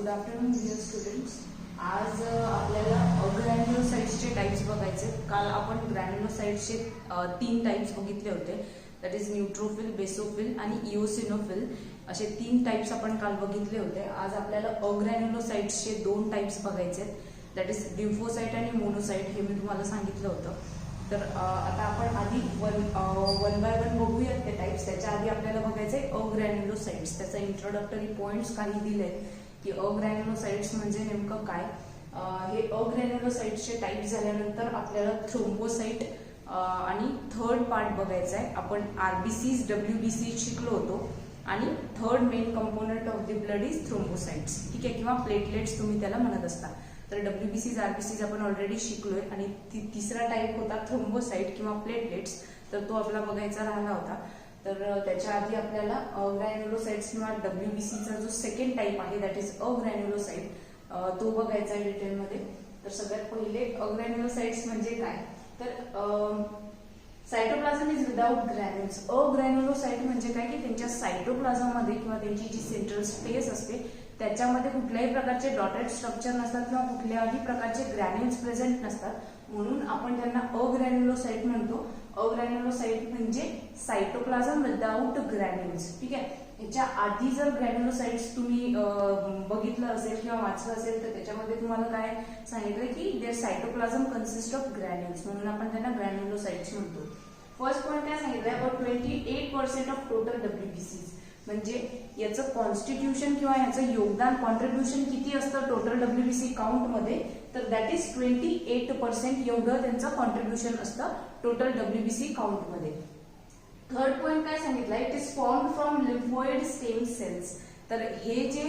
Good afternoon dear students. आज आपल्याला ग्रॅन्युलोसाइट्सचे types बघायचे. काल आपण ग्रॅन्युलोसाइट्सचे 3 टाइप्स बघितले होते. दॅट इज न्यूट्रोफिल, बेसोफिल आणि इओसिनोफिल असे 3 टाइप्स आपण काल बघितले होते. आज आपल्याला अग्रॅन्युलोसाइट्सचे 2 टाइप्स बघायचे. दॅट इज लिम्फोसाइट आणि मोनोसाइट. हे मी तुम्हाला सांगितलं होतं. तर आता आपण आधी वन बाय वन बघूयात ते टाइप्स. त्याच्या आधी आपल्याला बघायचे अग्रॅन्युलोसाइट्स. त्याचा इंट्रोडक्टरी पॉइंट्स काही दिले की अग्रॅन्युलोसाइट्स म्हणजे नेमकं काय. हे अग्रॅन्युलोसाइट्सचे टाइप्स झाल्यानंतर आपल्याला थ्रोम्बोसाइट आणि थर्ड पार्ट बघायचा आहे. आपण आरबीसीज, डब्ल्यूबीसी शिकलो होतो आणि third main component of the blood is thrombocytes. ठीक आहे, किंवा प्लेटलेट्स तुम्ही त्याला म्हणत असता. तर डब्ल्यूबीसीज, आरबीसीज आपण ऑलरेडी शिकलोय. आणि तिसरा टाइप होता थ्रोम्बोसाइट किंवा प्लेटलेट्स. तर तो आपला बघायचा राहिला होता. तर त्याच्या आधी आपल्याला अग्रॅन्युलोसाइट्स किंवा डब्ल्यूबीसीचा जो सेकंड टाइप आहे दॅट इज अग्रॅन्युलोसाइट तो बघायचा आहे डिटेलमध्ये. तर सगळ्यात पहिले अग्रॅन्युलोसाइट्स म्हणजे काय. तर सायटोप्लाझम इज विदाउट ग्रॅन्युल्स. अग्रॅन्युलोसाइट म्हणजे काय की त्यांच्या सायटोप्लाझम मध्ये किंवा त्यांची जी सेंट्रल स्पेस असते त्याच्यामध्ये कुठल्याही प्रकारचे डॉटेड स्ट्रक्चर नसतात किंवा कुठल्याही प्रकारचे ग्रॅन्युल्स प्रेझेंट नसतात. म्हणून आपण त्यांना अग्रॅन्युलोसाइट म्हणतो. अग्रॅन्युलोसाइट म्हणजे सायटोप्लाझम विदाउट ग्रॅन्युल्स. ठीक आहे. याच्या आधी जर ग्रॅन्युलोसाइट्स तुम्ही बघितलं असेल किंवा वाचलं असेल तर त्याच्यामध्ये तुम्हाला काय सांगितलं की there cytoplasm consist of granules. म्हणून आपण त्यांना ग्रॅन्युलोसाइट्स म्हणतो. फर्स्ट पॉइंट काय सांगितलंय, अबाउट 28% ऑफ टोटल डब्ल्यूबीसीज. म्हणजे याचं कॉन्स्टिट्यूशन किंवा याचं योगदान कॉन्ट्रीब्युशन किती असतं टोटल डब्ल्यूबीसी काउंट मध्ये. तर दॅट इज 28% एवढं त्यांचं कॉन्ट्रीब्युशन असतं टोटल डब्ल्यूबीसी काउंट मध्ये. थर्ड पॉइंट काय सांगितलंय, it is formed from lymphoid stem cells. तर हे जे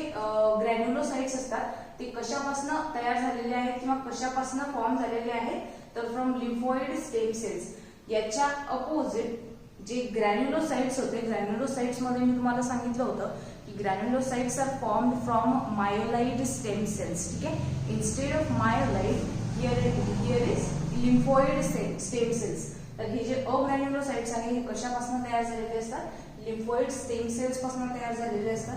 ग्रॅन्युलोसाइट्स असतात ते कशापासून तयार झालेले आहेत किंवा कशापासून फॉर्म झालेले आहेत, तर फ्रॉम लिम्फोइड स्टेम सेल्स. याच्या अपोजिट जे ग्रॅन्युलोसाइट्स होते, ग्रॅन्युलोसाइट्स मध्ये मी तुम्हाला सांगितलं होतं की granulocytes are formed from myeloid stem cells. ठीक आहे. Instead of myeloid here is lymphoid stem cells. तर हे जे अग्रॅन्युलोसाइट्स आहे हे कशापासून तयार झालेले असतात, लिम्फोइड स्टेम सेल्स पासून तयार झालेले असतात.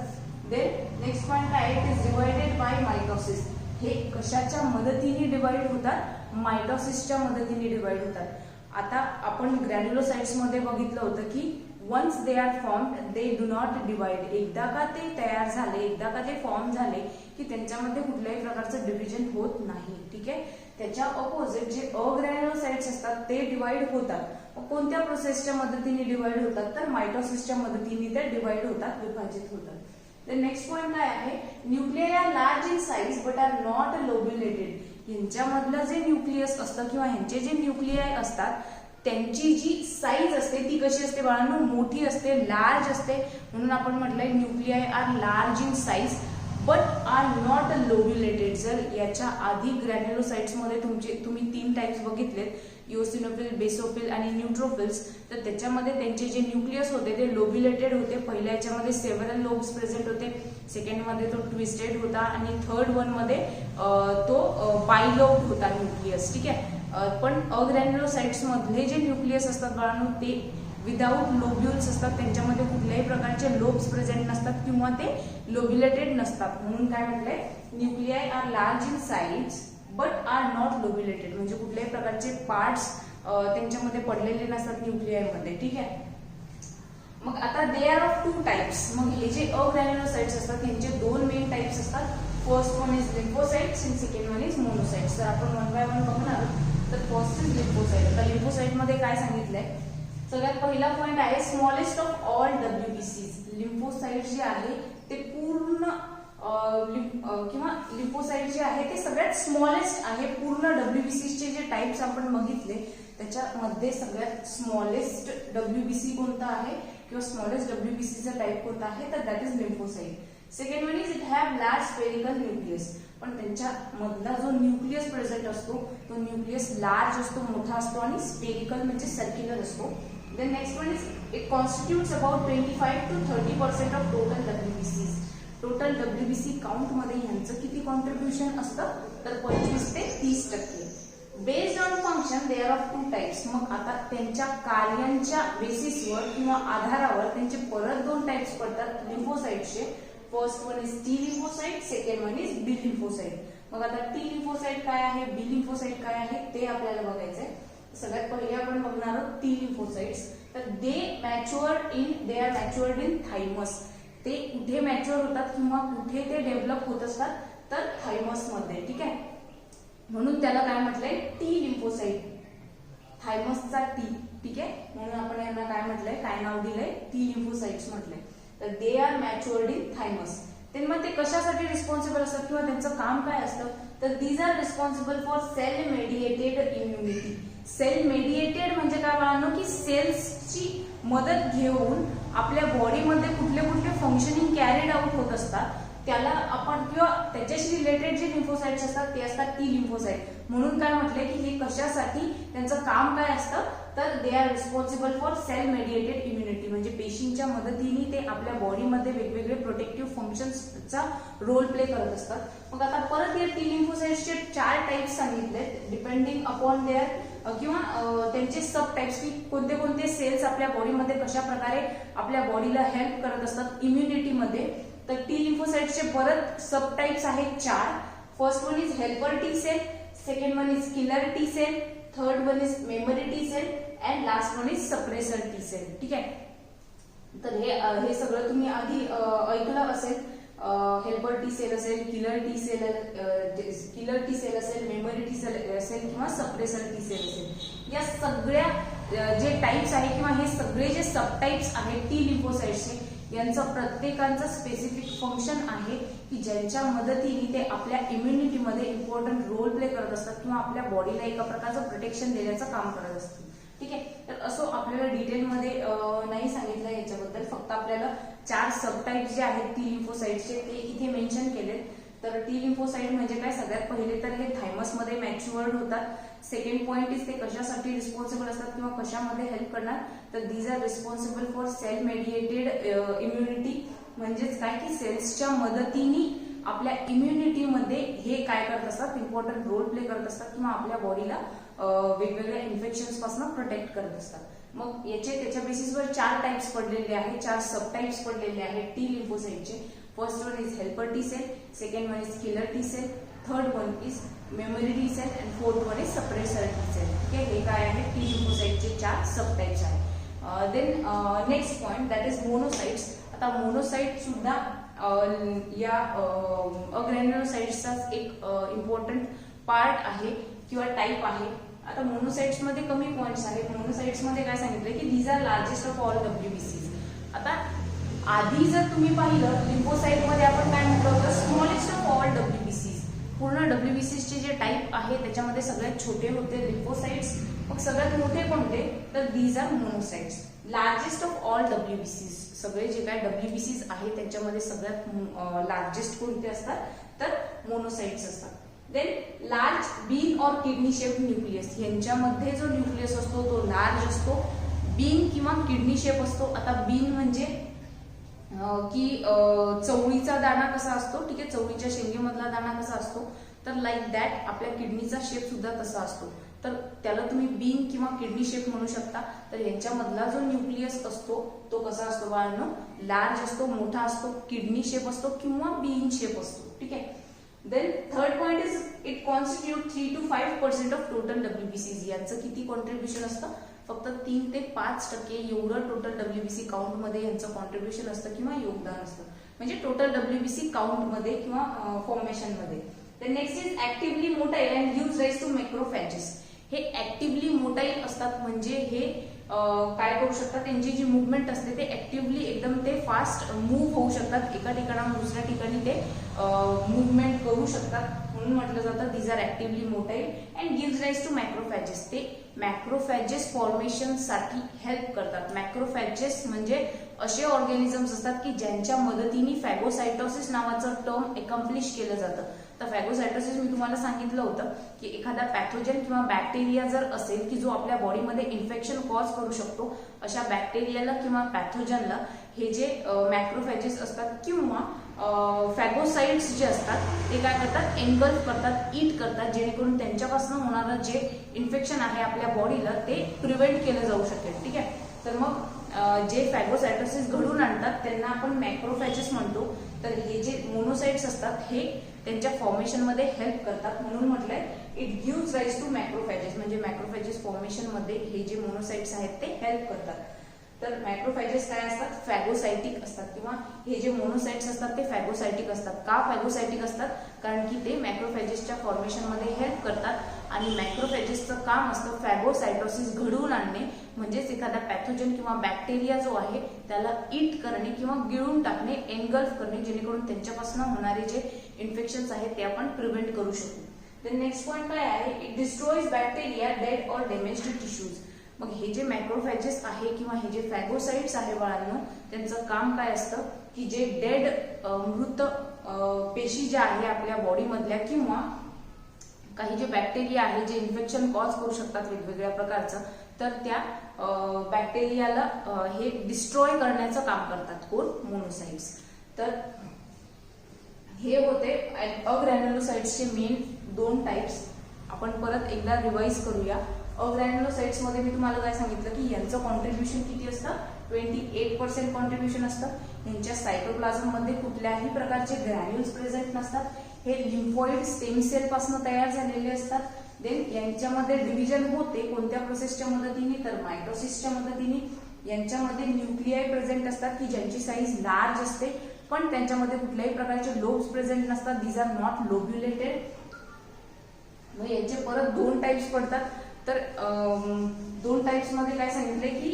देन नेक्स्ट पॉइंट काय, it is divided by mitosis. हे कशाच्या मदतीने डिवाइड होतात, मायटोसिसच्या मदतीने डिवाइड होतात. आता आपण ग्रॅन्युलोसाइट्स मध्ये बघितलं होतं की once they are formed they do not divide. एकदा का ते तयार झाले, एकदा का ते फॉर्म झाले की त्यांच्यामध्ये कुठल्याही प्रकारचं डिव्हिजन होत नाही. ठीक आहे. त्याच्या ऑपोजिट जे अग्रॅन्युलोसाइट्स असतात ते डिवाइड होतात. कोणत्या प्रोसेसच्या मदतीने डिवाइड होतात, तर मायटोसिसच्या मदतीने ते डिवाइड होतात, विभाजित होतात. तर नेक्स्ट पॉइंट काय आहे, nuclei are large in size but are not lobulated. यांच्यामधलं जे न्यूक्लियस असतं किंवा ह्यांचे जे न्यूक्लियाय असतात त्यांची जी साईज असते ती कशी असते बाळांनो, मोठी असते, लार्ज असते. म्हणून आपण म्हटलंय nuclei are large in size but are not lobulated. जर याच्या आधी ग्रॅन्युलोसाइट्स मध्ये तुम्ही 3 टाइप्स बघितलेत, इओसिनोफिल, बेसोफिल आणि न्यूट्रोफिल्स. तर त्याच्यामध्ये त्यांचे जे न्यूक्लियस होते ते लोब्युलेटेड होते. पहिल्या याच्यामध्ये सेव्हरल लोब्स प्रेझेंट होते, सेकंड मध्ये तो ट्विस्टेड होता आणि थर्ड वन मध्ये तो बायलोब्ड होता न्यूक्लियस. ठीक आहे. पण अग्रॅन्युलोसाइट्स मधले जे न्यूक्लियस असतात बाळांनो ते विदाउट लोब्युल्स असतात. त्यांच्यामध्ये कुठल्याही प्रकारचे लोब्स प्रेझेंट नसतात किंवा ते लोब्युलेटेड नसतात. म्हणून काय म्हटलंय, nuclei are large in size but are not lobulated. म्हणजे कुठल्याही प्रकारचे पार्ट्स त्यांच्यामध्ये पडलेले नसतात न्यूक्लियाय मध्ये. ठीक आहे. मग आता दे आर ऑफ 2 टाइप्स. मग हे जे अग्रॅन्युलोसाइट्स असतात त्यांचे 2 मेन टाइप्स असतात. फर्स्ट वन इज लिम्फोसाइट्स आणि सेकंड वन इज मोनोसाइट्स. तर आपण वन बाय वन बघणार. तर फर्स्ट इज लिम्फोसाइट. आता लिम्फोसाइट मध्ये काय सांगितलंय, सगळ्यात पहिला पॉइंट आहे स्मॉलेस्ट ऑफ ऑल डब्ल्यूबीसीज. लिम्फोसाइट जे आहे ते पूर्ण किंवा लिम्फोसाइट जे आहे ते सगळ्यात स्मॉलेस्ट आहे. पूर्ण डब्ल्यूबीसीचे जे टाइप्स आपण बघितले त्याच्यामध्ये सगळ्यात स्मॉलेस्ट डब्ल्यूबीसी कोणता आहे किंवा स्मॉलेस्ट डब्ल्यूबीसीचा टाइप कोणता आहे, तर that is lymphocyte. Second one is it have large spherical nucleus. पण त्यांच्या मधला जो न्यूक्लियस प्रेझेंट असतो तो न्यूक्लियस लार्ज असतो, मोठा असतो आणि स्फेरिकल म्हणजे सर्क्युलर असतो. Then next one is it constitutes about 25 to 30% of total डब्ल्यूबीसीज. टोटल डब्ल्यूबीसी काउंट मध्ये यांचं किती कॉन्ट्रीब्युशन असतं, तर 25 ते 30%. Based on function they are of 2 types. मग आता त्यांच्या कार्यांच्या बेसिसवर किंवा आधारावर त्यांचे परत 2 टाइप्स पडतात लिम्फोसाइट्सचे. First one is T lymphocyte, second one is B lymphocyte. मग आता टी लिम्फोसाइट काय आहे, बी लिम्फोसाइट काय आहे ते आपल्याला बघायचंय. सगळ्यात पहिले आपण बघणार आहोत टी लिम्फोसाइट्स. तर they R matured in thymus. ते कुठे मॅच्युअर होतात किंवा कुठे ते डेव्हलप होत असतात, तर थायमस मध्ये. ठीक आहे, म्हणून त्याला काय म्हटलंय, टी लिम्फोसाइट, थायमसचा टी. ठीक आहे, म्हणून आपण यांना काय म्हटलंय, काय नाव दिलंय, टी लिम्फोसाइट्स म्हटलंय. तर they R matured in thymus. मग ते कशासाठी रिस्पॉन्सिबल असतात किंवा त्यांचं काम काय असतं, तर these are responsible for cell mediated immunity. Cell mediated म्हणजे काय बाळांनो, की सेल्सची मदत घेऊन आपल्या बॉडीमध्ये कुठले कुठले फंक्शनिंग कॅरीड आउट होत असतात, त्याला आपण किंवा त्याच्याशी रिलेटेड जे लिम्फोसाइट्स असतात ते असतात टी लिम्फोसाइट. म्हणून काय म्हटलंय की हे कशासाठी, त्यांचं काम काय असतं, तर they are responsible for cell mediated immunity. म्हणजे पेशींच्या मदतीने ते आपल्या बॉडीमध्ये वेगवेगळे प्रोटेक्टिव्ह फंक्शन्सचा रोल प्ले करत असतात. मग आता परत या टी लिम्फोसाइट्सचे 4 टाइप्स सांगितले, डिपेंडिंग अपॉन देअर किंवा त्यांचे सब टाइप्स, की कोणते कोणते सेल्स आपल्या बॉडीमध्ये कशा प्रकारे आपल्या बॉडीला हेल्प करत असतात इम्युनिटीमध्ये. तर टी लिम्फोसाइट्सचे परत सब टाइप्स आहेत 4. First one is helper T cell, second one is killer T cell, third one is memory T cell and last one is suppressor T cell. ठीक आहे, तर हे सगळं तुम्ही आधी ऐकलं असेल. हेल्पर टी सेल असेल, किलर टी सेल असेल, मेमरी टी सेल असेल किंवा सप्रेसर टी सेल असेल. या सगळ्या जे टाइप्स आहे किंवा हे सगळे जे सब टाइप्स आहेत टी लिम्फोसाइट्सचे, यांचं प्रत्येकांचं स्पेसिफिक फंक्शन आहे की ज्यांच्या मदतीने ते आपल्या इम्युनिटीमध्ये इम्पॉर्टंट रोल प्ले करत असतात किंवा आपल्या बॉडीला एका प्रकारचं प्रोटेक्शन देण्याचं काम करत असतात. ठीक आहे, तर असं आपल्याला डिटेलमध्ये नाही सांगितलं याच्याबद्दल, फक्त आपल्याला 4 सब टाइप्स जे आहेत टी लिम्फोसाइट्सचे ते इथे मेन्शन केले. तर टी लिम्फोसाइट म्हणजे काय, सगळ्यात पहिले तर हे थायमसमध्ये मॅच्युअर्ड होतात. सेकंड पॉइंट इज ते कशासाठी रिस्पॉन्सिबल असतात किंवा कशामध्ये हेल्प करणार, तर these are responsible for cell mediated immunity. म्हणजेच काय की सेल्सच्या मदतीने आपल्या इम्युनिटीमध्ये हे काय करत असतात, इम्पॉर्टंट रोल प्ले करत असतात किंवा आपल्या बॉडीला वेगवेगळ्या इन्फेक्शन्स पासून प्रोटेक्ट करत असतात. मग त्याच्या बेसिसवर 4 टाइप्स पडलेले आहेत, 4 सब टाइप्स पडलेले आहेत टी लिम्फोसाइटचे. First one is helper T cell, second one is killer T cell, third one is memory T cell and fourth one is suppressor T cell. ठीक आहे, हे काय आहे, टी लिम्फोसाइटचे 4 सब टाइप्स आहेत. Then next point that is monocytes. आता monocyte सुद्धा या अग्रॅन्युलोसाइट्सचाच एक इम्पॉर्टंट पार्ट आहे किंवा टाइप आहे. आता मोनोसाइट्स मध्ये कमी पॉइंट्स आहेत. मोनोसाइट्स मध्ये काय सांगितलंय की these are largest of all डब्ल्यूबीसीज. आता आधी जर तुम्ही पाहिलं लिम्फोसाइट मध्ये आपण काय म्हटलं होतं, स्मॉलेस्ट ऑफ ऑल डब्ल्यूबीसीज. पूर्ण डब्ल्यूबीसीचे जे टाइप आहे त्याच्यामध्ये सगळ्यात छोटे होते लिम्फोसाइट्स. मग सगळ्यात मोठे कोणते, तर these are monocytes. Largest of all डब्ल्यूबीसीज, सगळे जे काय डब्ल्यूबीसीज आहे त्याच्यामध्ये सगळ्यात लार्जेस्ट कोणते असतात, तर मोनोसाइट्स असतात. देन लार्ज बीन और किडनी शेप न्यूक्लियस. यांच्यामध्ये जो न्यूक्लियस असतो तो लार्ज असतो, बीन किंवा किडनी शेप असतो. आता बीन म्हणजे की चवळीचा दाणा कसा असतो, ठीक आहे, चवळीच्या शेंगेमधला दाणा कसा असतो, तर लाईक दॅट आपल्या किडनीचा शेप सुद्धा तसा असतो. तर त्याला तुम्ही बीन किंवा किडनी शेप म्हणू शकता. तर यांच्यामधला जो न्यूक्लियस असतो तो कसा असतो बाळांनो, लार्ज असतो, मोठा असतो, किडनी शेप असतो किंवा बीन शेप असतो. ठीक आहे. Then third point is it constitute 3 to 5% of total डब्ल्यूबीसीज. यांचं किती कॉन्ट्रीब्युशन असतं, फक्त 3 ते 5% एवढं टोटल डब्ल्यूबीसी काउंट मध्ये यांचं कॉन्ट्रीब्युशन असतं किंवा योगदान असतं. म्हणजे टोटल डब्ल्यूबीसी काउंट मध्ये किंवा फॉर्मेशन मध्ये. तर next is actively motile and gives rise to macrophages. हे ऍक्टिव्हली मोटाईल असतात म्हणजे हे काय करू शकतात, त्यांची जी मुवमेंट असते ते ऍक्टिव्हली एकदम ते फास्ट मूव्ह होऊ शकतात, एका ठिकाणाहून दुसऱ्या ठिकाणी ते मुवमेंट करू शकतात. म्हणून म्हटलं जातं these are actively motile and gives rise to macrophages. ते मॅक्रोफॅजेस फॉर्मेशन साठी हेल्प करतात. मॅक्रोफॅजेस म्हणजे असे ऑर्गॅनिझम्स असतात की ज्यांच्या मदतीने फॅगोसायटोसिस नावाचं टर्म एकम्प्लिश केलं जातं. तर फॅगोसायटोसिस मी तुम्हाला सांगितलं होतं की एखादा पॅथोजन किंवा बॅक्टेरिया जर असेल की जो आपल्या बॉडीमध्ये इन्फेक्शन कॉज करू शकतो, अशा बॅक्टेरियाला किंवा पॅथोजनला हे जे मॅक्रोफॅजेस असतात किंवा फॅगोसाइट्स जे असतात ते काय करतात, एंगल्फ करतात, ईट करतात, जेणेकरून त्यांच्यापासून होणारं जे इन्फेक्शन आहे आपल्या बॉडीला ते प्रिव्हेंट केलं जाऊ शकेल. ठीक आहे. तर मग जे फॅगोसायटोसिस घडून आणतात त्यांना आपण मॅक्रोफॅजेस म्हणतो. तर हे जे मोनोसाइट्स असतात हे त्यांच्या फॉर्मेशन मध्ये हेल्प करतात, म्हणून म्हटलंय it gives rise to macrophages, म्हणजे मॅक्रोफॅजेस फॉर्मेशन मध्ये हे जे मोनोसाइट्स आहेत ते हेल्प करतात. तर मॅक्रोफॅजेस काय असतात, फॅगोसाइटिक असतात, किंवा हे जे मोनोसाइट्स असतात ते फॅगोसाइटिक असतात. का फॅगोसाइटिक असतात, कारण की ते मॅक्रोफॅजेसच्या फॉर्मेशन मध्ये हेल्प करतात आणि मॅक्रोफॅजेसचं काम असतं फॅगोसाइटोसिस घडवून आणणे, म्हणजेच एखादा पॅथोजन किंवा बॅक्टेरिया जो आहे त्याला ईट करणे किंवा गिळून टाकणे, एनगल्फ करणे, जेणेकरून त्यांच्यापासून होणारे जे इन्फेक्शन्स आहेत ते आपण प्रिव्हेंट करू शकू. देन नेक्स्ट पॉइंट काय आहे, इट डिस्ट्रॉयज बॅक्टेरिया डेड और डॅमेज्ड टिश्यूज. मग हे जे मॅक्रोफॅजेस आहे किंवा हे जे फॅगोसाइट्स आहे बाळांनो, त्यांचं काम काय असतं की जे डेड मृत पेशी ज्या आहे आपल्या बॉडी मधल्या किंवा काही जे बॅक्टेरिया आहे जे इन्फेक्शन कॉज करू शकतात वेगवेगळ्या प्रकारचं, तर त्या बॅक्टेरियाला हे डिस्ट्रॉय करण्याचं काम करतात कोण, मोनोसाइट्स. तर हे होते अग्रॅन्युलोसाइट्सचे मेन 2 टाइप्स. आपण परत एकदा रिवाइज करूया. अग्रॅन्युलोसाइट्स मध्ये मी तुम्हाला काय सांगितलं की यांचं कॉन्ट्रीब्युशन किती असतं, 28% कॉन्ट्रीब्युशन असतं. यांच्या सायटोप्लाझम मध्ये कुठल्याही प्रकारचे ग्रॅन्युल्स प्रेझेंट नसतात. हे लिम्फोइड स्टेम सेल पासून तयार झालेले असतात. देन यांच्यामध्ये डिव्हिजन होते कोणत्या प्रोसेसच्या मदतीने, तर मायटोसिसच्या मदतीने. यांच्यामध्ये न्यूक्लियाय प्रेझेंट असतात की ज्यांची साईज लार्ज असते, पण त्यांच्यामध्ये कुठल्याही प्रकारचे लोब्स प्रेझेंट नसतात. These are not lobulated. मग यांचे परत 2 टाइप्स पडतात. तर 2 टाइप्स मध्ये काय सांगितलंय की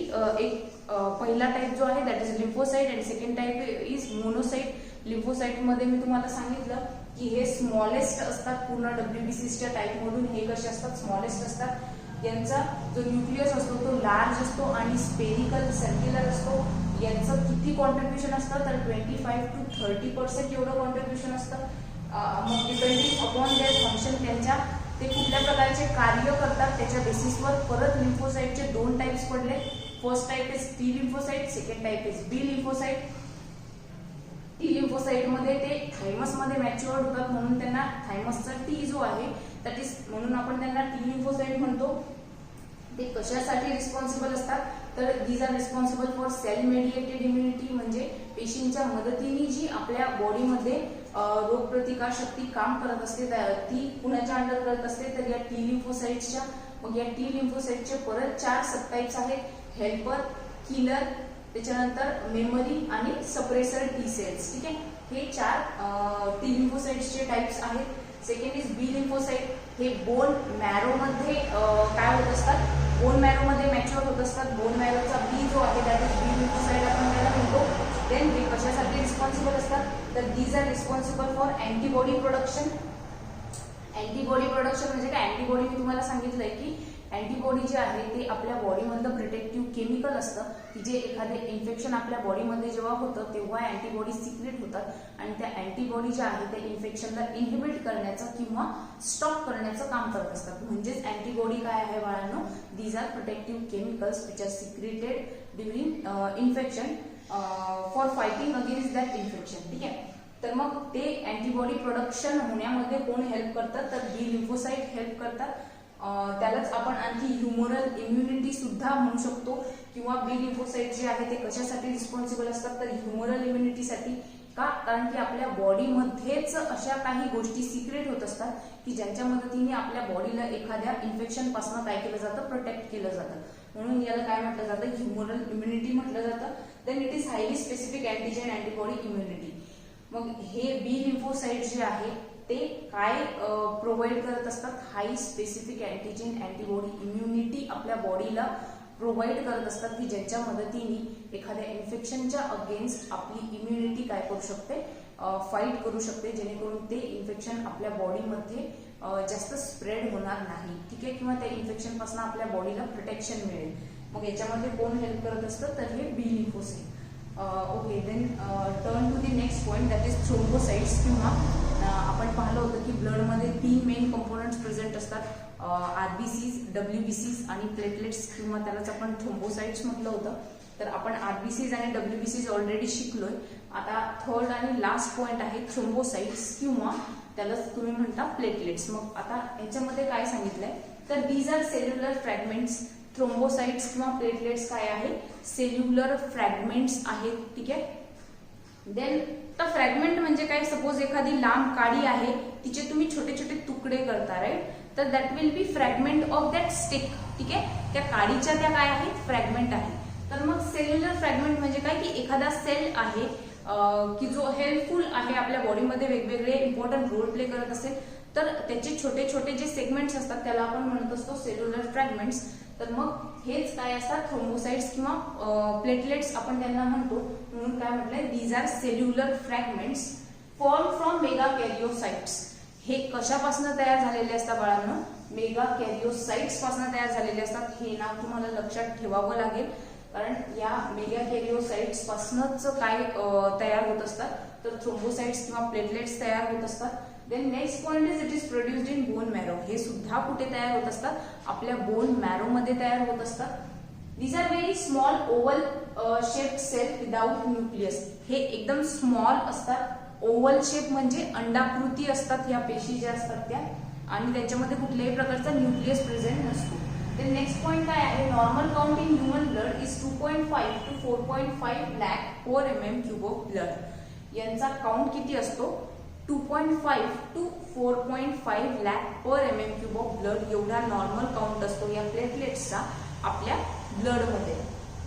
एक पहिला टाइप जो आहे दॅट इज लिम्फोसाइट आणि second type is monocyte. Lymphocyte मध्ये मी तुम्हाला सांगितलं की हे स्मॉलेस्ट असतात पूर्ण WBCच्या टाइप मधून. हे कसे असतात, स्मॉलेस्ट असतात. यांचा जो न्यूक्लियस असतो तो लार्ज असतो आणि स्पेरिकल सर्क्युलर असतो. यांचं किती कॉन्ट्रीब्युशन असतं, तर 25 to 30% एवढं कॉन्ट्रीब्युशन असतं. मग डिपेंडिंग अपॉन देअर फंक्शन, त्यांच्या ते कुठल्या प्रकारचे कार्य करतात त्याच्या बेसिसवर परत लिम्फोसाइटचे 2 टाइप्स पडले. First type is T lymphocyte, second type is B lymphocyte. T lymphocyte मध्ये ते थायमस मध्ये मॅच्युअर्ड होतात, म्हणून त्यांना थायमसचा टी जो आहे दॅट इज, म्हणून आपण त्यांना टी लिम्फोसाइट म्हणतो. ते कशासाठी रिस्पॉन्सिबल असतात, तर these are responsible for cell mediated immunity, म्हणजे पेशींच्या मदतीने जी आपल्या बॉडीमध्ये रोगप्रतिकार शक्ती काम करत असते ती कुणाच्या अंडर करत असते, तर या टी लिम्फोसाइट्सच्या. मग या टी लिम्फोसाइटचे परत 4 सबटाइप्स आहेत, हेल्पर, किलर, त्याच्यानंतर मेमरी आणि सप्रेसर टी सेल्स. ठीक आहे, हे 4 टी लिम्फोसाइट्सचे टाइप्स आहेत. Second is B lymphocyte. हे बोन मॅरो मध्ये काय होत असतात, बोन मॅरो मध्ये मॅच्युअर होत असतात. बोन मॅरोचा बी जो आहे दॅट इज बी लिम्फोसाइट आपण त्याला म्हणतो. देन हे कशासाठी रिस्पॉन्सिबल असतात, तर these are responsible for antibody production. Antibody production म्हणजे काय, अँटीबॉडी मी तुम्हाला सांगितलंय की अँटीबॉडी जे आहे ते आपल्या बॉडीमधलं प्रोटेक्टिव्ह केमिकल असतं की जे एखादे इन्फेक्शन आपल्या बॉडीमध्ये जेव्हा होतं तेव्हा अँटीबॉडी सिक्रेट होतात आणि त्या अँटीबॉडी ज्या आहेत त्या इन्फेक्शनला इनहिबिट करण्याचं किंवा स्टॉप करण्याचं काम करत असतात. म्हणजेच अँटीबॉडी काय आहे बाळांनो, these are protective chemicals which are secreted during infection for fighting against that infection. ठीक आहे, तर मग ते अँटीबॉडी प्रोडक्शन होण्यामध्ये कोण हेल्प करतात, तर बी लिम्फोसाइट हेल्प करतात. त्यालाच आपण आणखी ह्युमरल इम्युनिटी सुद्धा म्हणू शकतो. किंवा बी लिम्फोसाइट जे आहे ते कशासाठी रिस्पॉन्सिबल असतात, तर ह्युमरल इम्युनिटीसाठी. का, कारण की आपल्या बॉडीमध्येच अशा काही गोष्टी सिक्रेट होत असतात की ज्यांच्या मदतीने आपल्या बॉडीला एखाद्या इन्फेक्शन पासून काय केलं जातं, प्रोटेक्ट केलं जातं. म्हणून याला काय म्हटलं जातं, ह्युमरल इम्युनिटी म्हटलं जातं. Then it is highly specific antigen antibody immunity. मग हे बी लिम्फोसाइट जे आहे ते काय प्रोव्हाइड करत असतात, हाय स्पेसिफिक अँटीजेन अँटीबॉडी इम्युनिटी आपल्या बॉडीला प्रोव्हाइड करत असतात की ज्यांच्या मदतीने एखाद्या इन्फेक्शनच्या अगेन्स्ट आपली इम्युनिटी काय करू शकते, फाईट करू शकते, जेणेकरून ते इन्फेक्शन आपल्या बॉडीमध्ये जास्त स्प्रेड होणार नाही. ठीक आहे, किंवा त्या इन्फेक्शन पासून आपल्या बॉडीला प्रोटेक्शन मिळेल. मग याच्यामध्ये कोण हेल्प करत असतं, तर हे B lymphocyte. Okay, then turn to the next point that is thrombocytes. किंवा आपण पाहिलं होतं की ब्लडमध्ये 3 मेन कंपोनंट्स प्रेझेंट असतात, आरबीसीज, डब्ल्यूबीसीज आणि प्लेटलेट्स, किंवा त्यालाच आपण थ्रोम्बोसाइट्स म्हटलं होतं. तर आपण आरबीसीज आणि डब्ल्यूबीसीज ऑलरेडी शिकलोय. आता थर्ड आणि लास्ट पॉइंट आहे थ्रोम्बोसाइट्स किंवा त्यालाच तुम्ही म्हणता प्लेटलेट्स. मग आता याच्यामध्ये काय सांगितलंय, तर these are cellular fragments. Thrombocytes किंवा प्लेटलेट्स काय आहे, सेल्युलर फ्रॅगमेंट्स आहेत. ठीक आहे, देन आता फ्रॅगमेंट म्हणजे काय, सपोज एखादी लांब काडी आहे तिचे तुम्ही छोटे छोटे तुकडे करता, राईट, तर that will be fragment of that stick. ठीक आहे, त्या काडीच्या त्या काय आहेत, फ्रॅगमेंट आहे. तर मग सेल्युलर फ्रॅगमेंट म्हणजे काय की एखादा सेल आहे की जो हेल्पफुल आहे आपल्या बॉडीमध्ये, वेगवेगळे इम्पॉर्टंट रोल प्ले करत असेल, तर त्याचे छोटे छोटे जे सेगमेंट्स असतात त्याला आपण म्हणत असतो सेल्युलर फ्रॅगमेंट्स. तर मग हेच काय असतात, थ्रोम्बोसाइट्स किंवा प्लेटलेट्स आपण त्यांना म्हणतो. म्हणून काय म्हटलंय, these are cellular fragments form from megakaryocytes. हे कशापासून तयार झालेले असतात बाळांनो, मेगाकॅरिओसाइट्स पासून तयार झालेले असतात. हे नाव तुम्हाला लक्षात ठेवावं लागेल, कारण या मेगाकॅरिओसाइट्स पासूनच काय तयार होत असतात, तर थ्रोम्बोसाइट्स किंवा प्लेटलेट्स तयार होत असतात. Then next point is it is produced in bone marrow. हे सुद्धा कुठे तयार होत असतात, आपल्या बोन मॅरो मध्ये तयार होत असतात. These are very small oval shaped cell without nucleus. हे एकदम स्मॉल असतात, ओव्हल शेप म्हणजे अंडाकृती असतात या पेशी ज्या असतात त्या, आणि त्याच्यामध्ये कुठल्याही प्रकारचा न्यूक्लियस प्रेझेंट नसतो. देन नेक्स्ट पॉइंट काय आहे, normal count in human blood is 2.5 to 4.5 lakh per mm³ of blood. यांचा काउंट किती असतो, 2.5 to 4.5 lakh per mm³ of blood, एवढा नॉर्मल काउंट असतो या प्लेटलेट्सचा आपल्या ब्लड मध्ये.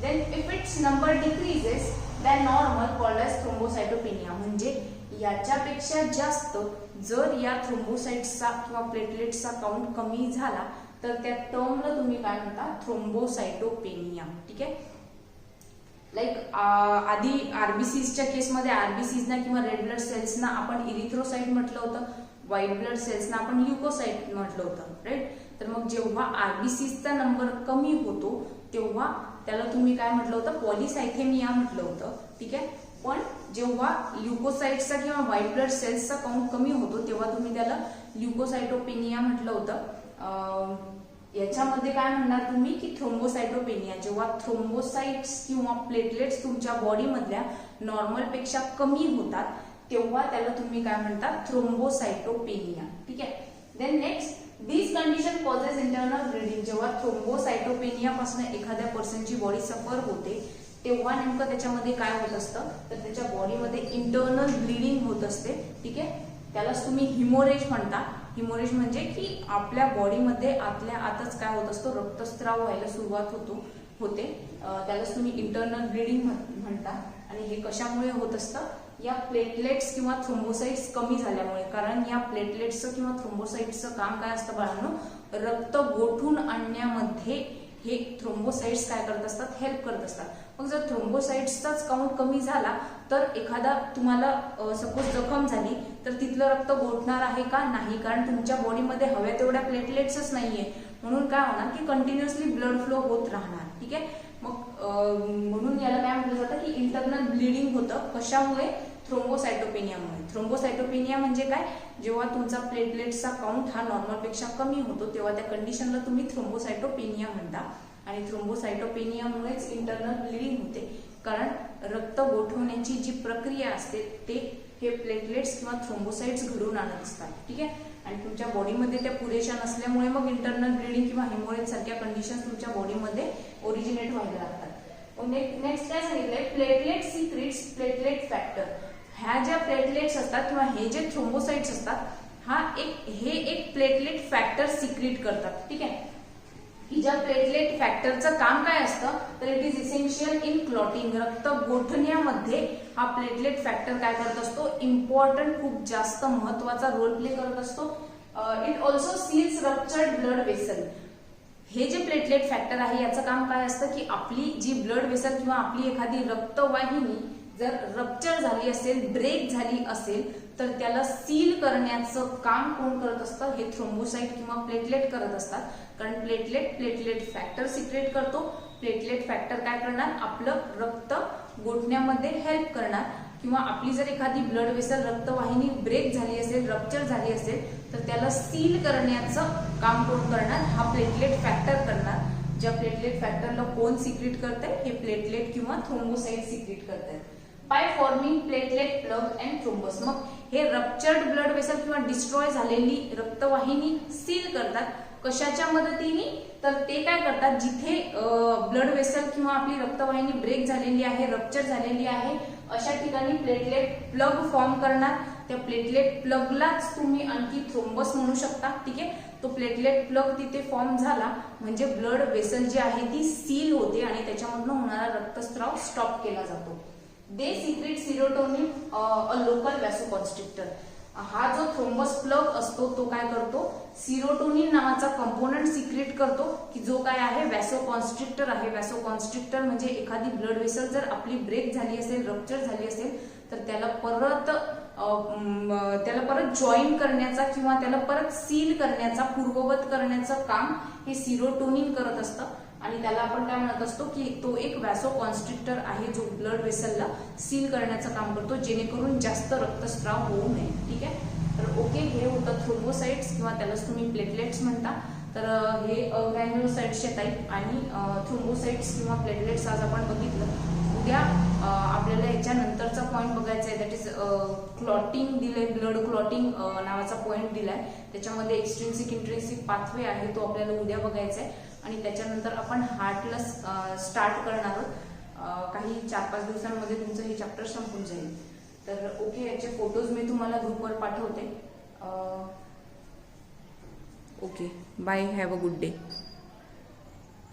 Then if its number decreases than normal called as thrombocytopenia. म्हणजे याच्यापेक्षा जास्त जर या थ्रोम्बोसाइट्सचा किंवा प्लेटलेट्सचा काउंट कमी झाला तर त्या टर्मला तुम्ही काय म्हणता, थ्रोम्बोसाइटोपेनिया. ठीक आहे, लाईक आधी आरबीसीजच्या केसमध्ये आरबीसीजना किंवा रेड ब्लड सेल्सना आपण इरिथ्रोसाइट म्हटलं होतं, व्हाईट ब्लड सेल्सना आपण ल्युकोसाइट म्हटलं होतं, राईट. तर मग जेव्हा आरबीसीजचा नंबर कमी होतो तेव्हा त्याला तुम्ही काय म्हटलं होतं, पॉलिसायथेमिया म्हटलं होतं. ठीक आहे, पण जेव्हा ल्युकोसाइट्सचा किंवा व्हाईट ब्लड सेल्सचा काउंट कमी होतो तेव्हा तुम्ही त्याला ल्युकोसाइटोपेनिया म्हटलं होतं. याच्यामध्ये काय म्हणणार तुम्ही की थ्रोम्बोसाइटोपेनिया. जेव्हा थ्रोम्बोसाइट्स किंवा प्लेटलेट्स तुमच्या बॉडी मधल्या नॉर्मल पेक्षा कमी होतात तेव्हा त्याला तुम्ही काय म्हणतात, थ्रोम्बोसाइटोपेनिया. ठीक आहे, देन नेक्स्ट दिस कंडिशन कॉजेस इंटरनल ब्लिडिंग. जेव्हा थ्रोम्बोसाइटोपेनिया पासून एखाद्या पर्सनची बॉडी सफर होते तेव्हा नेमकं त्याच्यामध्ये काय होत असतं, तर त्याच्या बॉडीमध्ये इंटरनल ब्लिडिंग होत असते. ठीक आहे, त्यालाच तुम्ही हिमोरेज म्हणता. हिमोरेज म्हणजे की आपल्या बॉडीमध्ये आतल्या आतच काय होत असतो, रक्तस्राव व्हायला सुरुवात होते, त्यालाच तुम्ही इंटरनल ब्लिडिंग म्हणता. आणि हे कशामुळे होत असतं, या प्लेटलेट्स किंवा थ्रोम्बोसाइट्स कमी झाल्यामुळे. कारण या प्लेटलेट्सचं किंवा थ्रोम्बोसाइट्सचं काम काय असतं बाळांनो, रक्त गोठून आणण्यामध्ये हे थ्रोम्बोसाइट्स काय करत असतात, हेल्प करत असतात. मग जर थ्रोम्बोसाइट्सचाच काउंट कमी झाला तर एखादा तुम्हाला सपोज जखम झाली तर तिथलं रक्त गोठणार आहे का, नाही, कारण तुमच्या बॉडीमध्ये हव्या तेवढ्या प्लेटलेट्सच नाहीये. म्हणून काय होणार की कंटिन्युअसली ब्लड फ्लो होत राहणार. ठीक आहे, मग म्हणून याला काय म्हटलं जातं की इंटरनल ब्लिडिंग होतं. कशामुळे, थ्रोम्बोसाइटोपेनियामुळे. थ्रोम्बोसाइटोपेनिया म्हणजे काय, जेव्हा तुमचा प्लेटलेट्सचा काउंट हा नॉर्मल पेक्षा कमी होतो तेव्हा त्या कंडिशनला तुम्ही थ्रोम्बोसाइटोपेनिया म्हणता. आणि थ्रोम्बोसाइटोपेनियामुळेच इंटरनल ब्लिडिंग होते, कारण रक्त गोठवण्याची जी प्रक्रिया असते ते हे प्लेटलेट्स किंवा थ्रोम्बोसाइट्स घडवून आणत असतात. ठीक आहे, आणि तुमच्या बॉडीमध्ये त्या पुरेशा नसल्यामुळे मग इंटरनल ब्लिडिंग किंवा हेमोरेज सारख्या कंडिशन तुमच्या बॉडीमध्ये ओरिजिनेट व्हायला लागतात. नेक्स्ट काय सांगितलंय, प्लेटलेट सिक्रेट्स प्लेटलेट फॅक्टर. ह्या ज्या प्लेटलेट्स असतात किंवा हे जे थ्रोम्बोसाइट्स असतात हे एक प्लेटलेट फॅक्टर सिक्रेट करतात. ठीक आहे, ज्या प्लेटलेट फॅक्टरचं काम काय असतं, तर it is essential in clotting. रक्त गोठण्यामध्ये हा प्लेटलेट फॅक्टर काय करत असतो, इम्पॉर्टंट, खूप जास्त महत्वाचा रोल प्ले करत असतो. It also seals ruptured blood vessel. हे जे प्लेटलेट फॅक्टर आहे याचं काम काय असतं की आपली जी ब्लड वेसल किंवा आपली एखादी रक्तवाहिनी जर रप्चर झाली असेल, ब्रेक झाली असेल तर त्याला सील करण्याचं काम कोण करत असतं, हे थ्रोम्बोसाइट किंवा प्लेटलेट करत असतात. कारण प्लेटलेट फॅक्टर सिक्रेट करतो. प्लेटलेट फॅक्टर काय करणार, आपलं रक्त गोठण्यामध्ये हेल्प करणार. किंवा आपली जर एखादी ब्लड वेसल रक्तवाहिनी ब्रेक झाली असेल, रप्चर झाली असेल तर त्याला सील करण्याचं काम कोण करणार, हा प्लेटलेट फॅक्टर करणार. ज्या प्लेटलेट फॅक्टरला कोण सिक्रेट करते, हे प्लेटलेट किंवा थ्रोम्बोसाइट सिक्रेट करतात by forming platelet plug and thrombus. मग हे रप्चर्ड ब्लड वेसल किंवा डिस्ट्रॉय झालेली रक्तवाहिनी सील करतात. कशाच्या मदतीने, तर ते काय करतात, जिथे ब्लड वेसल किंवा आपली रक्तवाहिनी ब्रेक झालेली आहे, रप्चर झालेली आहे, अशा ठिकाणी प्लेटलेट प्लग फॉर्म करणार. त्या प्लेटलेट प्लगलाच तुम्ही आणखी थ्रोम्बस म्हणू शकता. ठीक आहे, तो प्लेटलेट प्लग तिथे फॉर्म झाला म्हणजे ब्लड वेसल जी आहे ती सील होते आणि त्याच्यामधून होणारा रक्तस्राव स्टॉप केला जातो. They secrete serotonin a local vasoconstrictor. हा जो थ्रोम्बस प्लग असतो तो काय करतो, सिरोटोनिन नावाचा कंपोनंट सिक्रेट करतो की जो काय आहे वॅसोकॉन्स्ट्रिक्टर आहे. वॅसोकॉन्स्ट्रिक्टर म्हणजे एखादी ब्लड वेसल जर आपली ब्रेक झाली असेल, रप्चर झाली असेल तर त्याला परत जॉईन करण्याचा किंवा त्याला परत सील करण्याचा, पूर्ववत करण्याचं काम हे सिरोटोनिन करत असतं आणि त्याला आपण काय म्हणत असतो की तो एक वॅसोकॉन्स्ट्रिक्टर आहे जो ब्लड वेसलला सील करण्याचं काम करतो जेणेकरून जास्त रक्तस्राव होऊ नये. ठीक आहे, तर ओके, हे होतं थ्रोम्बोसाइट्स किंवा त्यालाच तुम्ही प्लेटलेट्स म्हणता. तर हे ग्रॅन्युलोसाइट्सचे टाईप आणि थ्रोम्बोसाइट्स किंवा प्लेटलेट्स आज आपण बघितलं. उद्या आपल्याला याच्यानंतरचा पॉईंट बघायचा आहे, दॅट इज क्लॉटिंग दिलंय, ब्लड क्लॉटिंग नावाचा पॉईंट दिलाय. त्याच्यामध्ये एक्सट्रिन्सिक इंट्रिन्सिक पाथवे आहे तो आपल्याला उद्या बघायचा आहे आणि त्याच्यानंतर आपण हार्टला स्टार्ट करणार आहोत. काही 4-5 दिवसांमध्ये तुमचं हे चॅप्टर संपून जाईल. तर ओके, याचे फोटोज मी तुम्हाला ग्रुपवर पाठवते. Okay, bye, have a good day.